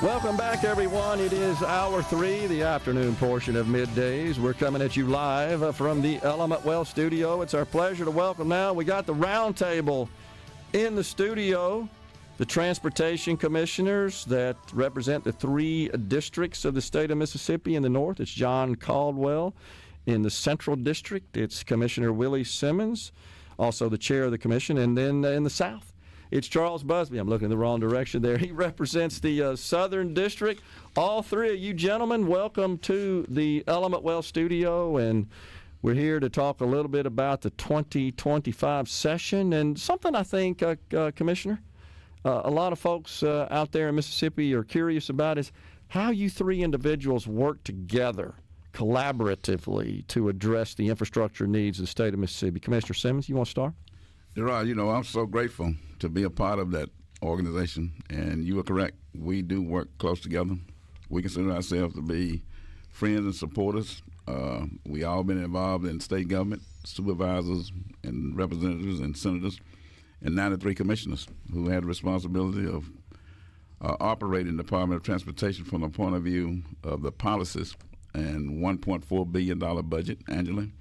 Welcome back, everyone. It is hour 3, the afternoon portion of Middays. We're coming at you live from the Element Wealth studio. It's our pleasure to welcome now. We got the round table in the studio, the transportation commissioners that represent the 3 districts of the state of Mississippi. In the north, it's John Caldwell. In the central district, it's Commissioner Willie Simmons, also the chair of the commission. And then in the south, it's Charles Busby. I'm looking in the wrong direction there. He represents the Southern District. All 3 of you gentlemen, welcome to the Element Wealth studio, and we're here to talk a little bit about the 2025 session and something I think, Commissioner, a lot of folks out there in Mississippi are curious about is how you 3 individuals work together collaboratively to address the infrastructure needs of the state of Mississippi. Commissioner Simmons, you want to start? Gerard, I'm so grateful to be a part of that organization, and you are correct. We do work close together. We consider ourselves to be friends and supporters. We all been involved in state government, supervisors and representatives and senators, and 93 commissioners who had the responsibility of operating the Department of Transportation from the point of view of the policies and $1.4 billion budget annually,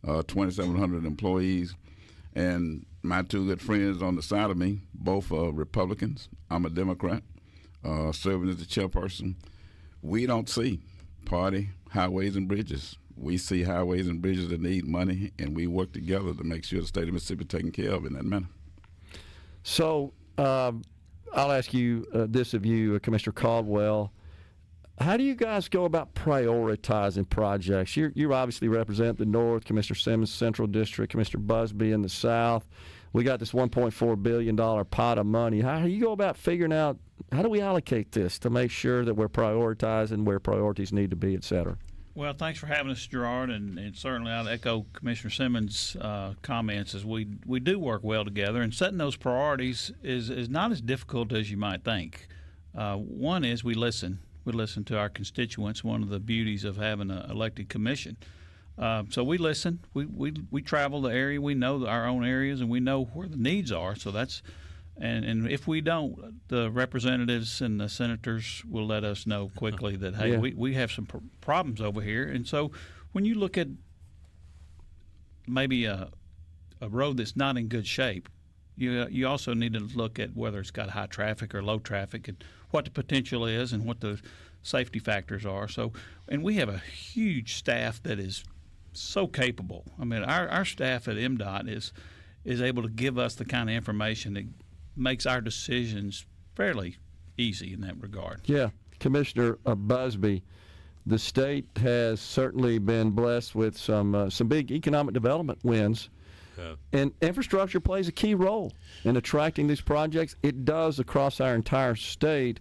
2,700 employees, and my 2 good friends on the side of me, both are Republicans. I'm a Democrat, serving as the chairperson. We don't see party highways and bridges. We see highways and bridges that need money, and we work together to make sure the state of Mississippi is taken care of in that manner. So I'll ask you this of you, Commissioner Caldwell. How do you guys go about prioritizing projects? You obviously represent the North, Commissioner Simmons, Central District, Commissioner Busby in the South. We got this $1.4 billion pot of money. How do you go about figuring out, how do we allocate this to make sure that we're prioritizing where priorities need to be, et cetera? Well, thanks for having us, Gerard, and certainly I'll echo Commissioner Simmons' comments as we do work well together, and setting those priorities is not as difficult as you might think. One is we listen. We listen to our constituents, one of the beauties of having an elected commission. So we listen. We travel the area. We know our own areas, and we know where the needs are. So that's and if we don't, the representatives and the senators will let us know quickly that, hey, we have some problems over here. And so when you look at maybe a road that's not in good shape, you also need to look at whether it's got high traffic or low traffic and what the potential is and what the safety factors are. So, and we have a huge staff that is so capable. I mean, our staff at MDOT is able to give us the kind of information that makes our decisions fairly easy in that regard. Yeah. Commissioner Busby, the state has certainly been blessed with some big economic development wins. And infrastructure plays a key role in attracting these projects. It does across our entire state.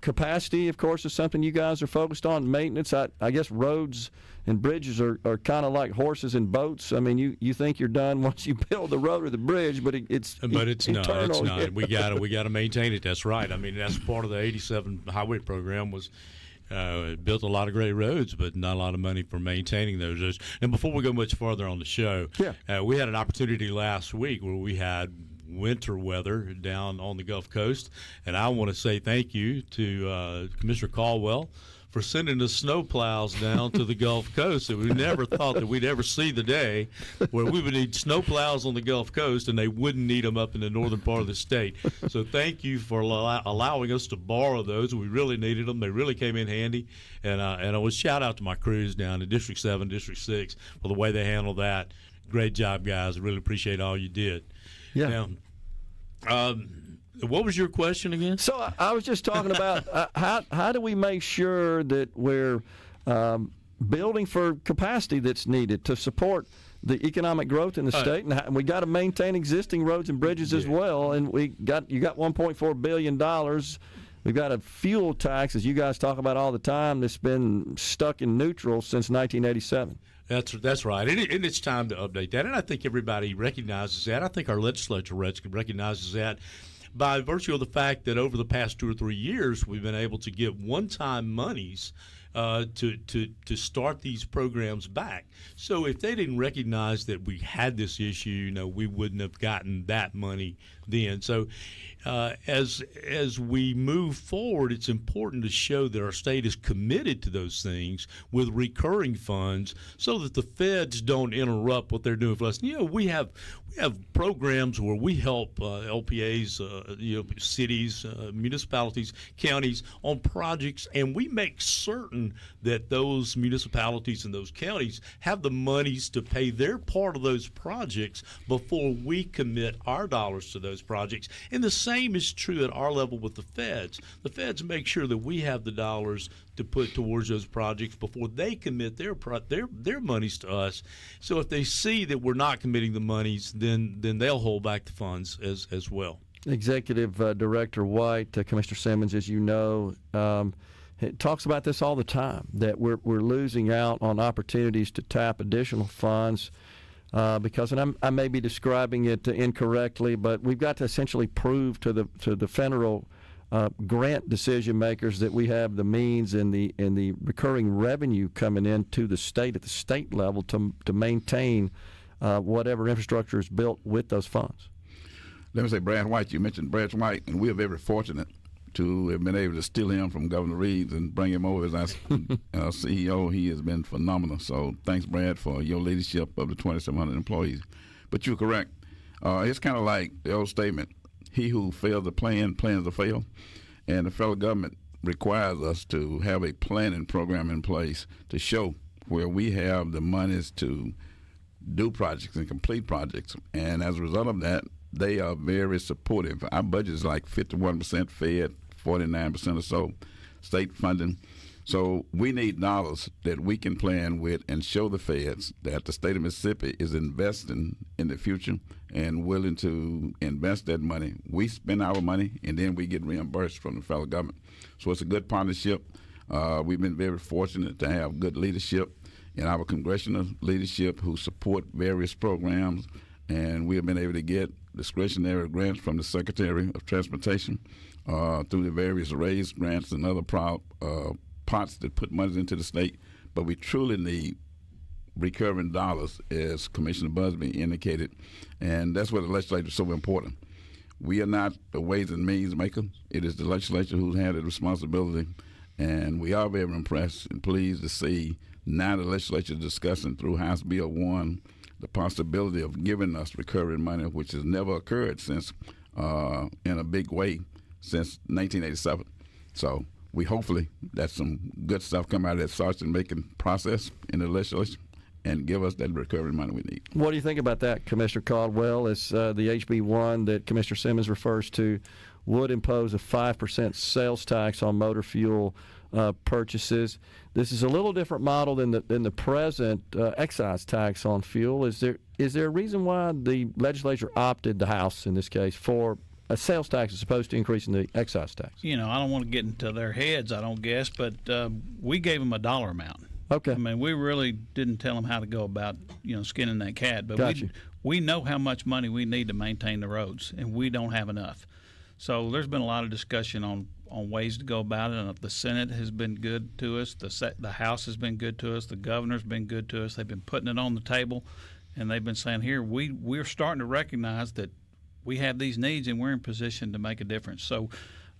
Capacity, of course, is something you guys are focused on. Maintenance, I guess roads and bridges are kind of like horses and boats. I mean, you think you're done once you build the road or the bridge, but it's internal. It's not. Yeah. We got to maintain it. That's right. I mean, that's part of the 87 highway program was. Built a lot of great roads, but not a lot of money for maintaining those. And before we go much farther on the show, we had an opportunity last week where we had winter weather down on the Gulf Coast, and I want to say thank you to Commissioner Caldwell for sending the snow plows down to the Gulf Coast. And we never thought that we'd ever see the day where we would need snow plows on the Gulf Coast and they wouldn't need them up in the northern part of the state. So thank you for allowing us to borrow those. We really needed them. They really came in handy. And I would shout out to my crews down in District 7, District 6 for the way they handled that. Great job, guys. I really appreciate all you did. Yeah. Now, what was your question again? So I was just talking about how do we make sure that we're building for capacity that's needed to support the economic growth in the state, and we got to maintain existing roads and bridges as well. And you got $1.4 billion. We've got a fuel tax, as you guys talk about all the time, that's been stuck in neutral since 1987. That's right, and it's time to update that. And I think everybody recognizes that. I think our legislature recognizes that. By virtue of the fact that over the past 2 or 3 years, we've been able to give one-time monies to start these programs back. So if they didn't recognize that we had this issue, we wouldn't have gotten that money then. So as we move forward, it's important to show that our state is committed to those things with recurring funds, so that the feds don't interrupt what they're doing for us. We have programs where we help LPAs, cities, municipalities, counties on projects, and we make certain that those municipalities and those counties have the monies to pay their part of those projects before we commit our dollars to those projects. And the same is true at our level with the feds. The feds make sure that we have the dollars to put towards those projects before they commit their monies to us. So if they see that we're not committing the monies, then they'll hold back the funds as well. Executive Director White, Commissioner Simmons, as you know, talks about this all the time, that we're losing out on opportunities to tap additional funds because, and I may be describing it incorrectly, but we've got to essentially prove to the federal grant decision makers that we have the means and the recurring revenue coming into the state at the state level to maintain whatever infrastructure is built with those funds. Let me say, Brad White, you mentioned Brad White, and we are very fortunate to have been able to steal him from Governor Reeves and bring him over as our CEO. He has been phenomenal. So thanks, Brad, for your leadership of the 2,700 employees. But you're correct. It's kind of like the old statement, he who fails to plan, plans to fail. And the federal government requires us to have a planning program in place to show where we have the monies to do projects and complete projects. And as a result of that, they are very supportive. Our budget is like 51% Fed, 49% or so state funding. So we need dollars that we can plan with and show the feds that the state of Mississippi is investing in the future and willing to invest that money. We spend our money, and then we get reimbursed from the federal government. So it's a good partnership. We've been very fortunate to have good leadership in our congressional leadership who support various programs, and we have been able to get discretionary grants from the Secretary of Transportation through the various raised grants and other pots that put money into the state. But we truly need recurring dollars, as Commissioner Busby indicated, and that's where the legislature is so important. We are not the Ways and Means maker. It is the legislature who's had the responsibility, and we are very impressed and pleased to see now the legislature discussing through House Bill 1 the possibility of giving us recurring money, which has never occurred since in a big way since 1987. So we hopefully that some good stuff come out of that sausage making process in the legislature and give us that recurring money we need. What do you think about that, Commissioner Caldwell? Is the HB1 that Commissioner Simmons refers to would impose a 5% sales tax on motor fuel purchases? This is a little different model than the present excise tax on fuel. Is there a reason why the legislature opted, the House in this case, for a sales tax as opposed to increasing the excise tax? I don't want to get into their heads, I don't guess, but we gave them a dollar amount. Okay. I mean, we really didn't tell them how to go about, skinning that cat. But we know how much money we need to maintain the roads, and we don't have enough. So there's been a lot of discussion on ways to go about it. And the Senate has been good to us. The House has been good to us. The governor's been good to us. They've been putting it on the table, and they've been saying, here, we're starting to recognize that we have these needs, and we're in position to make a difference. So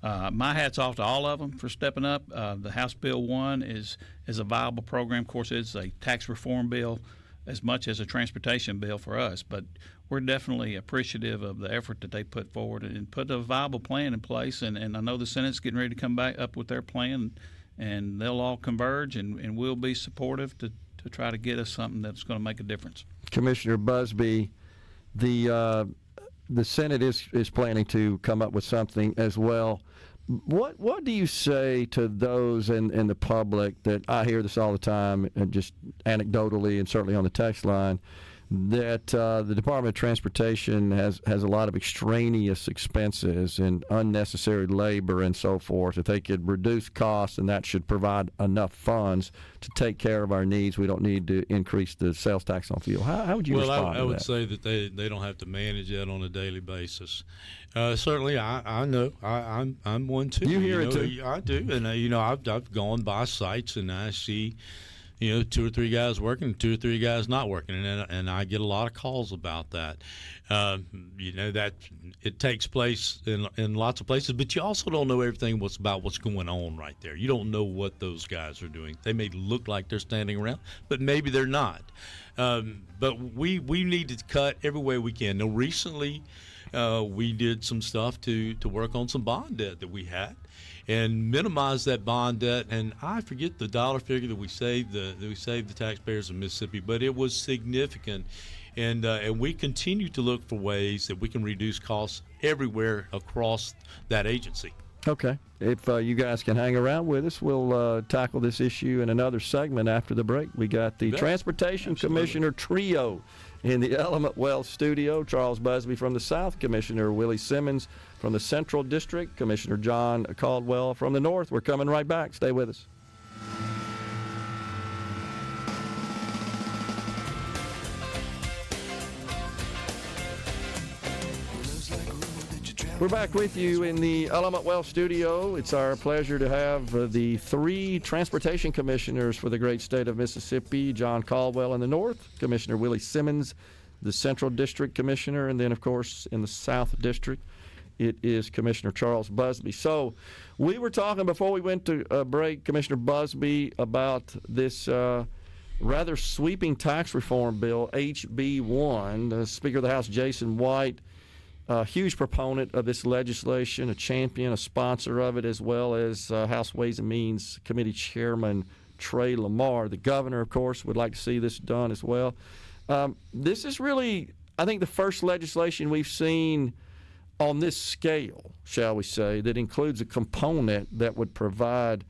my hat's off to all of them for stepping up. The House Bill 1 is a viable program. Of course, it's a tax reform bill as much as a transportation bill for us, but we're definitely appreciative of the effort that they put forward and put a viable plan in place. And I know the Senate's getting ready to come back up with their plan, and they'll all converge, and we'll be supportive to try to get us something that's going to make a difference. Commissioner Busby, the Senate is planning to come up with something as well. What do you say to those in the public that I hear this all the time, and just anecdotally and certainly on the text line, that the Department of Transportation has a lot of extraneous expenses and unnecessary labor and so forth, that they could reduce costs and that should provide enough funds to take care of our needs? We don't need to increase the sales tax on fuel. How would you respond to that? I would say that they don't have to manage that on a daily basis. Certainly, I know. I'm one too. You hear it too. I do, and I've gone by sites and I see 2 or 3 guys working, 2 or 3 guys not working, and I get a lot of calls about that. That it takes place in lots of places, but you also don't know everything about what's going on right there. You don't know what those guys are doing. They may look like they're standing around, but maybe they're not. But we need to cut every way we can. Now, recently, we did some stuff to work on some bond debt that we had, and minimize that bond debt. And I forget the dollar figure that we saved the taxpayers of Mississippi, but it was significant. And we continue to look for ways that we can reduce costs everywhere across that agency. Okay. If you guys can hang around with us, we'll tackle this issue in another segment after the break. We got the Transportation Commissioner Trio in the Element Wealth studio. Charles Busby from the South, Commissioner Willie Simmons from the Central District, Commissioner John Caldwell from the North. We're coming right back. Stay with us. We're back with you in the Element Wealth studio. It's our pleasure to have the 3 transportation commissioners for the great state of Mississippi, John Caldwell in the North, Commissioner Willie Simmons, the Central District Commissioner, and then, of course, in the South District, it is Commissioner Charles Busby. So we were talking before we went to break, Commissioner Busby, about this rather sweeping tax reform bill, HB 1. The Speaker of the House, Jason White, a huge proponent of this legislation, a champion, a sponsor of it, as well as House Ways and Means Committee Chairman Trey Lamar. The governor, of course, would like to see this done as well. This is really, I think, the first legislation we've seen on this scale, shall we say, that includes a component that would provide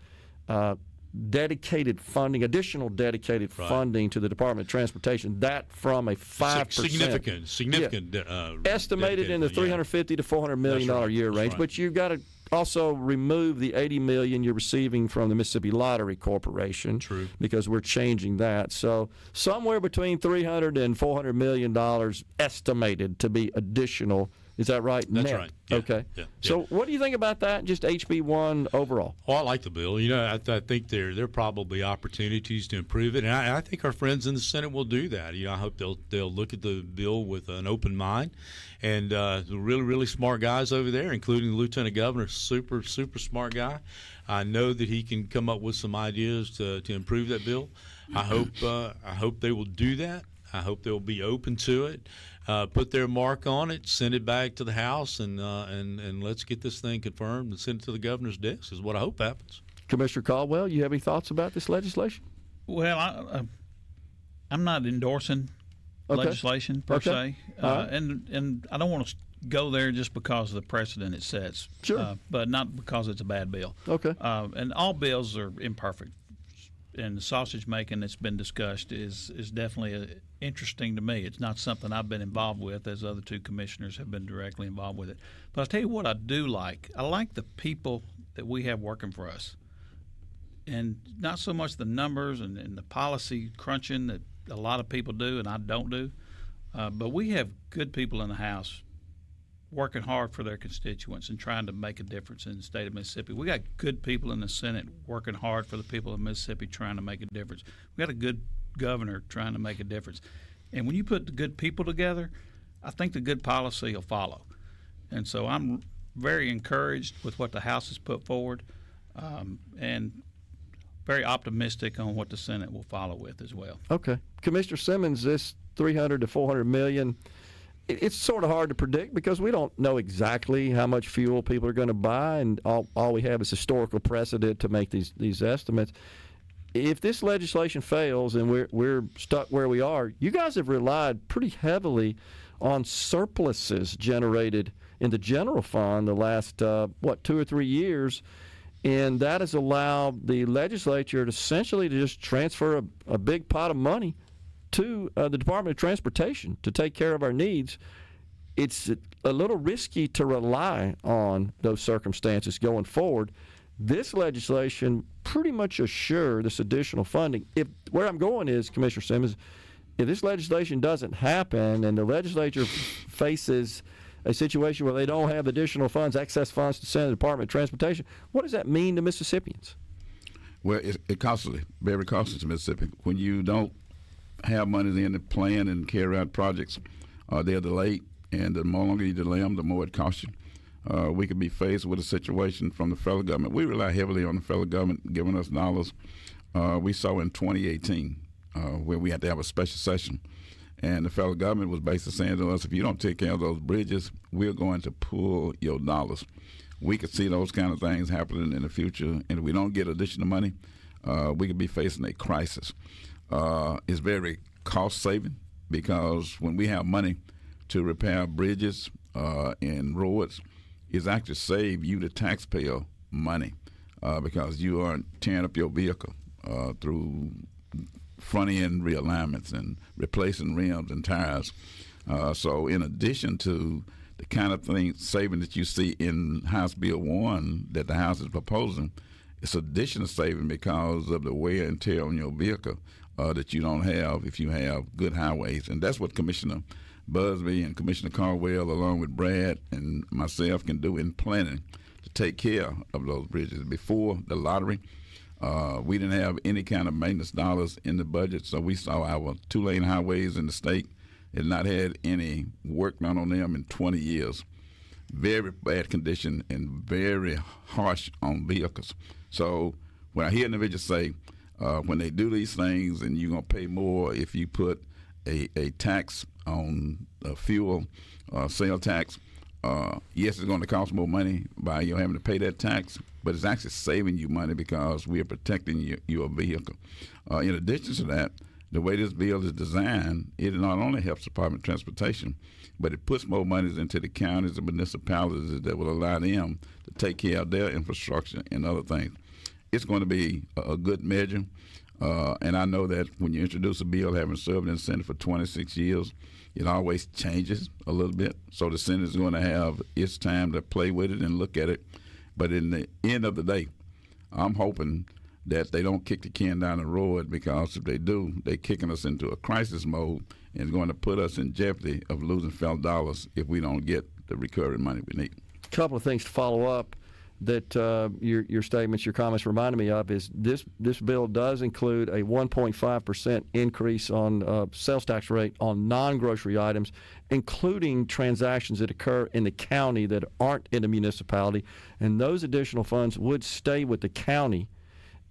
dedicated funding, additional dedicated funding to the Department of Transportation, that from a 5%. Significant. Estimated in the $350 to $400 million a year range. But you've got to also remove the $80 million you're receiving from the Mississippi Lottery Corporation. True. Because we're changing that. So somewhere between $300 and $400 million estimated to be additional. Is that right? That's Net. right. Yeah. Okay. Yeah. So what do you think about that, just HB1 overall? Oh, I like the bill. I think there are probably opportunities to improve it, and I think our friends in the Senate will do that. I hope they'll look at the bill with an open mind, and the really, really smart guys over there, including the Lieutenant Governor, super smart guy. I know that he can come up with some ideas to improve that bill. I hope they will do that. I hope they'll be open to it. Put their mark on it, send it back to the House, and let's get this thing confirmed and send it to the governor's desk is what I hope happens. Commissioner Caldwell, you have any thoughts about this legislation? Well, I'm not endorsing legislation per se, and I don't want to go there just because of the precedent it sets. Sure. But not because it's a bad bill. Okay. And all bills are imperfect. And the sausage making that's been discussed is definitely interesting to me. It's not something I've been involved with, as other 2 commissioners have been directly involved with it. But I'll tell you what I do like. I like the people that we have working for us. And not so much the numbers and the policy crunching that a lot of people do and I don't do. But we have good people in the House working hard for their constituents and trying to make a difference in the state of Mississippi. We got good people in the Senate working hard for the people of Mississippi trying to make a difference. We got a good governor trying to make a difference. And when you put the good people together, I think the good policy will follow. And so I'm very encouraged with what the House has put forward, and very optimistic on what the Senate will follow with as well. Okay. Commissioner Simmons, this $300 to $400 million, it's sort of hard to predict because we don't know exactly how much fuel people are going to buy, and all we have is historical precedent to make these estimates. If this legislation fails and we're stuck where we are, you guys have relied pretty heavily on surpluses generated in the general fund the last 2 or 3 years, and that has allowed the legislature to essentially just transfer a big pot of money to the Department of Transportation to take care of our needs. It's a little risky to rely on those circumstances going forward. This legislation pretty much assures this additional funding. Where I'm going is, Commissioner Simmons, if this legislation doesn't happen and the legislature faces a situation where they don't have additional funds, excess funds to send to the Department of Transportation, what does that mean to Mississippians? Well, it's costly, very costly to Mississippi. When you don't have money in to plan and carry out projects, they're delayed, and the more longer you delay them, the more it costs you. We could be faced with a situation from the federal government. We rely heavily on the federal government giving us dollars. We saw in 2018 where we had to have a special session, and the federal government was basically saying to us, if you don't take care of those bridges, we're going to pull your dollars. We could see those kind of things happening in the future, and if we don't get additional money, we could be facing a crisis. It's very cost-saving because when we have money to repair bridges and roads, it's actually save you, the taxpayer, money because you aren't tearing up your vehicle through front-end realignments and replacing rims and tires. So in addition to the kind of saving that you see in House Bill 1 that the House is proposing, it's additional saving because of the wear and tear on your vehicle that you don't have if you have good highways. And that's what Commissioner Busby and Commissioner Caldwell, along with Brad and myself, can do in planning to take care of those bridges. Before the lottery, we didn't have any kind of maintenance dollars in the budget, so we saw our 2-lane highways in the state had not had any work done on them in 20 years. Very bad condition and very harsh on vehicles. So when I hear individuals say, when they do these things and you're going to pay more if you put a tax on fuel, sale tax, yes, it's going to cost more money by you having to pay that tax, but it's actually saving you money because we are protecting your vehicle. In addition to that, the way this bill is designed, it not only helps the Department of Transportation, but it puts more money into the counties and municipalities that will allow them to take care of their infrastructure and other things. It's going to be a good measure, and I know that when you introduce a bill having served in the Senate for 26 years, it always changes a little bit. So the Senate is going to have its time to play with it and look at it. But in the end of the day, I'm hoping that they don't kick the can down the road, because if they do, they're kicking us into a crisis mode and it's going to put us in jeopardy of losing federal dollars if we don't get the recurring money we need. A couple of things to follow up that your statements, your comments reminded me of is this bill does include a 1.5% increase on sales tax rate on non-grocery items, including transactions that occur in the county that aren't in a municipality, and those additional funds would stay with the county.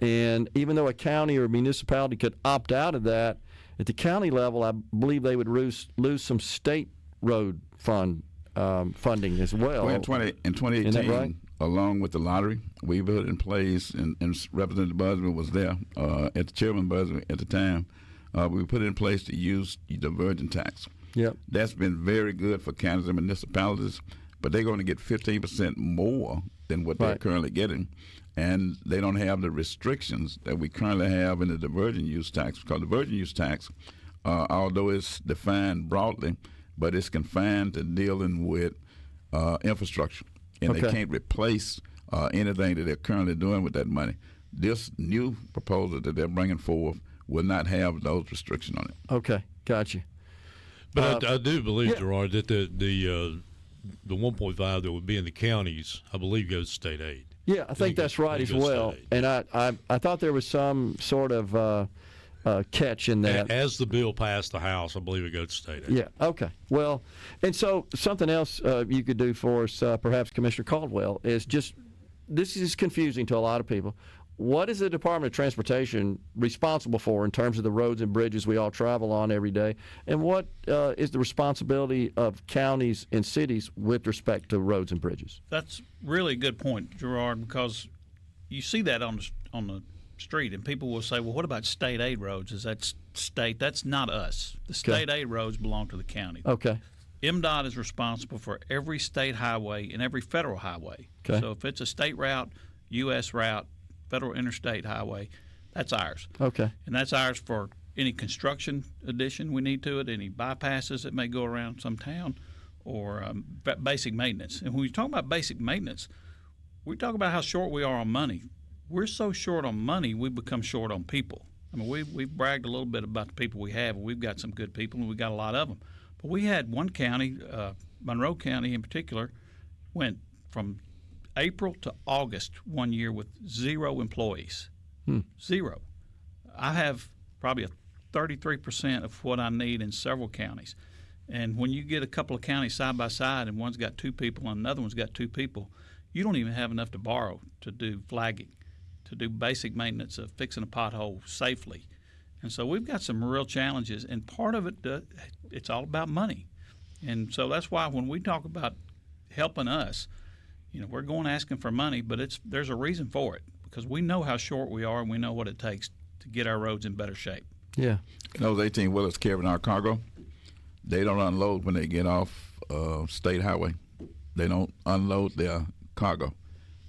And even though a county or municipality could opt out of that, at the county level, I believe they would lose some state road funding as well. Well, in 2018, isn't that right? Along with the lottery, we put in place, and Representative Busby was there at the Chairman Busby at the time. We put in place to use the virgin tax. Yep. That's been very good for counties and municipalities, but they're going to get 15% more than what they're currently getting. And they don't have the restrictions that we currently have in the divergent use tax, because the virgin use tax, although it's defined broadly, but it's confined to dealing with infrastructure. And they can't replace anything that they're currently doing with that money. This new proposal that they're bringing forth will not have those restrictions on it. Okay, gotcha. But I do believe, Gerard, that the 1.5 that would be in the counties, I believe, goes to state aid. Yeah, I think that's right as well. And I thought there was some sort of catch in that. As the bill passed the House, I believe it goes to state aid. Yeah, okay. Well, and so something else you could do for us, perhaps Commissioner Caldwell, is just, this is confusing to a lot of people. What is the Department of Transportation responsible for in terms of the roads and bridges we all travel on every day? And what is the responsibility of counties and cities with respect to roads and bridges? That's really a good point, Gerard, because you see that on the street, and people will say, well, what about state aid roads? Is that state? That's not us. The state aid roads belong to the county. Okay. MDOT is responsible for every state highway and every federal highway. Okay. So if it's a state route, U.S. route, federal interstate highway, that's ours. Okay. And that's ours for any construction addition we need to it, any bypasses that may go around some town, or basic maintenance. And when we talk about basic maintenance, we talk about how short we are on money. We're so short on money, we become short on people. I mean, we've bragged a little bit about the people we have, and we've got some good people, and we've got a lot of them. But we had one county, Monroe County in particular, went from April to August one year with 0 employees. Zero. I have probably 33% of what I need in several counties. And when you get a couple of counties side by side and one's got 2 people and another one's got 2 people, you don't even have enough to borrow to do flagging, to do basic maintenance of fixing a pothole safely. And so we've got some real challenges, and part of it, it's all about money. And so that's why when we talk about helping us, we're going asking for money, but there's a reason for it, because we know how short we are and we know what it takes to get our roads in better shape. Yeah. Those 18-wheelers carrying our cargo, they don't unload when they get off state highway. They don't unload their cargo.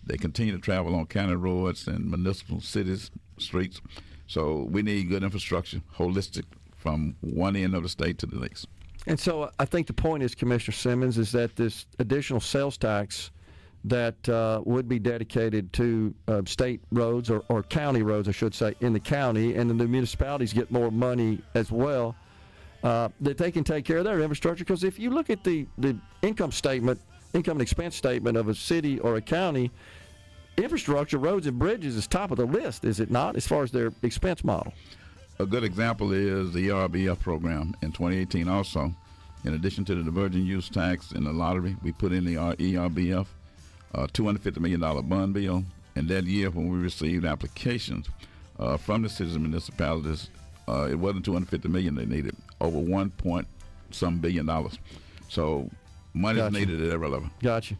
They continue to travel on county roads and municipal cities, streets. So we need good infrastructure, holistic, from one end of the state to the next. And so I think the point is, Commissioner Simmons, is that this additional sales tax that would be dedicated to state roads or county roads, I should say, in the county, and then the municipalities get more money as well, that they can take care of their infrastructure. Because if you look at the income and expense statement of a city or a county, infrastructure, roads and bridges is top of the list, is it not, as far as their expense model? A good example is the ERBF program in 2018 also. In addition to the divergent use tax and the lottery, we put in the ERBF $250 million bond bill. And that year when we received applications from the cities and municipalities, it wasn't $250 million they needed, over $1.some billion. So money is needed at every level. Gotcha.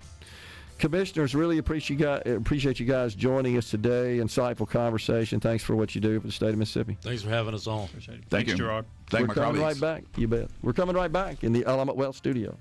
Commissioners, really appreciate you guys joining us today. Insightful conversation. Thanks for what you do for the state of Mississippi. Thanks for having us on. Appreciate it. Thank you, Gerard. Thank We're my coming colleagues. right back. You bet. We're coming right back in the Element Wealth studio.